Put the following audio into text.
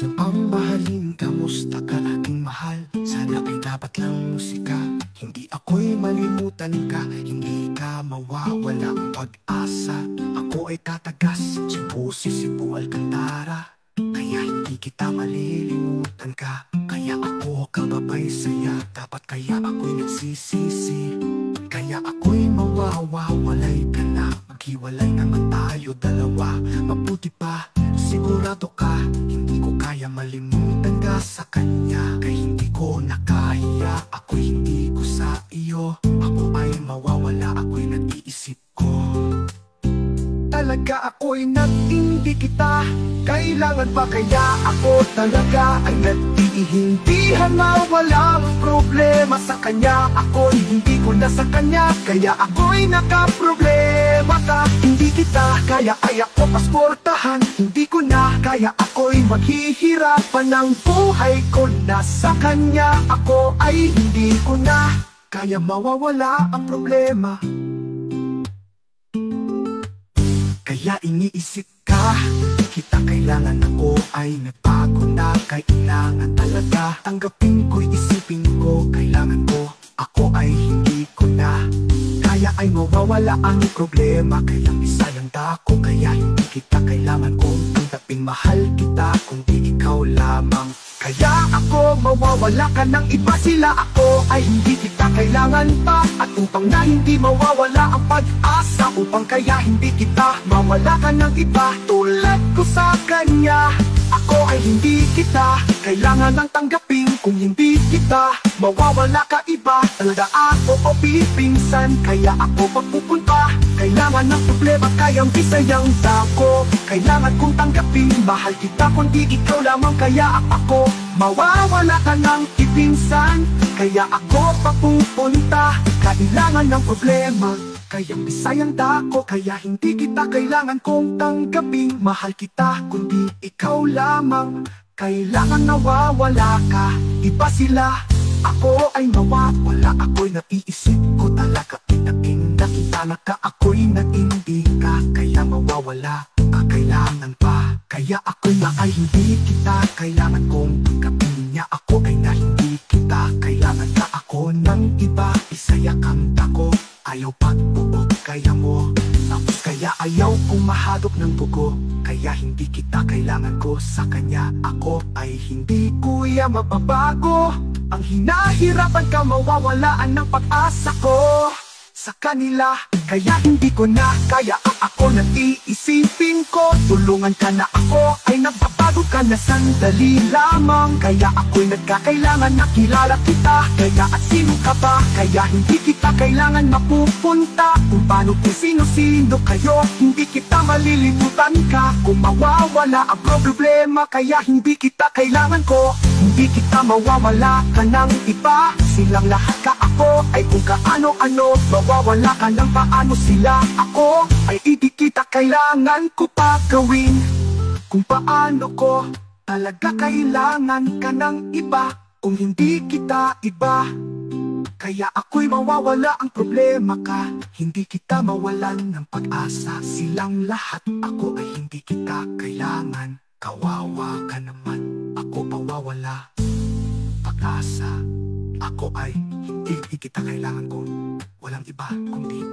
Sa pamahalin, kamusta ka aking mahal? Sana ay dapat lang musika. Hindi ako'y malimutan ka, hindi ka mawawala ang pag-asa. Ako ay tatagas, Cebu, Cebu, Alcantara. Kaya hindi kita malilimutan ka. Kaya ako kababay saya, dapat kaya ako'y nagsisisi. Kaya ako'y mawawalay ka na, maghiwalay naman tayo dalawa. Mabuti pa, sigurado ka, hindi ko kaya malimutan ka sa kanya. Kaya hindi ko nakahiya, ako'y hindi ko sa iyo. Ako ay mawawala, ako'y nag-iisip ko. Talaga ako'y nag-hindi kita, kailangan ba kaya ako talaga ay nag-iintindihan na walang problema sa kanya. Ako'y hindi ko na sa kanya, kaya ako'y nakaproblema ka. Hindi kita kaya ay ako pasportahan, hindi ko na kaya ako'y maghihirapan ng buhay ko na sa kanya. Ako ay hindi ko na kaya mawawala ang problema. Kaya iniisip ka, kita kailangan ako ay nagbago na. Kailangan talaga tanggapin ko'y isipin ko. Kailangan ko, ako ay hindi ko na kaya ay mawawala ang problema. Kaya misayang dako, kaya hindi kita kailangan kong tanggapin. Mahal kita kundi ikaw lamang. Kaya ako mawawala ka ng iba, sila ako ay hindi kita kailangan pa. At upang na hindi mawawala ang pag-asa, upang kaya hindi kita mawala ka ng iba tulad ko sa kanya. Ako ay hindi kita kailangan ng tanggapin. Kung hindi kita mawawala ka iba, talaga ako o pipinsan. Kaya ako pagpupunta, kailangan ng problema, kayang bisayang dako. Kailangan kong tanggapin, mahal kita kundi ikaw lamang. Kaya ako mawawala ka ng ipinsan. Kaya ako papupunta, kailangan ng problema, kayang bisayang dako. Kaya hindi kita kailangan kong tanggapin. Mahal kita kundi ikaw lamang. Kailangan nawawala ka, iba sila, ako ay mawawala. Ako'y naiisip ko talaga, pinaking nakita na ka, ako'y naindi ka. Kaya mawawala ka, kailangan pa. Kaya ako'y na ay hindi kita kailangan kong tanggapin niya. Ako ay na hindi kita kailangan ka. Ako ng iba, isaya kang tako. Ayaw pagbuo, kaya mo tapos kaya ayaw kong mahadok ng bugo. Kaya hindi kita kailangan ko sa kanya. Ako ay hindi kuya mababago. Ang hinahirapan ka, mawawalaan ng pag-asa ko sa kanila. Kaya hindi ko na kaya ang ako nag-iisipin ko. Tulungan ka na, ako ay nagbabago ka na sandali lamang. Kaya ako'y nagkakailangan na kilala kita. Kaya at sino ka ba? Kaya hindi kita kailangan mapupunta. Kung paano, kung sino-sino kayo, hindi kita malilimutan ka. Kung mawawala ang problema, kaya hindi kita kailangan ko. Hindi kita mawawala ka ng iba. Silang lahat ka, ako ay kung kaano-ano. Mawawala ka ng paano sila, ako ay hindi kita kailangan ko pa gawin. Kung paano ko talaga kailangan ka ng iba. Kung hindi kita iba, kaya ako'y mawawala ang problema ka. Hindi kita mawalan ng pag-asa. Silang lahat, ako ay hindi kita kailangan. Kawawa ka naman, ako mawawala pag-asa. Ako ay hindi kita kailangan kung walang iba kundi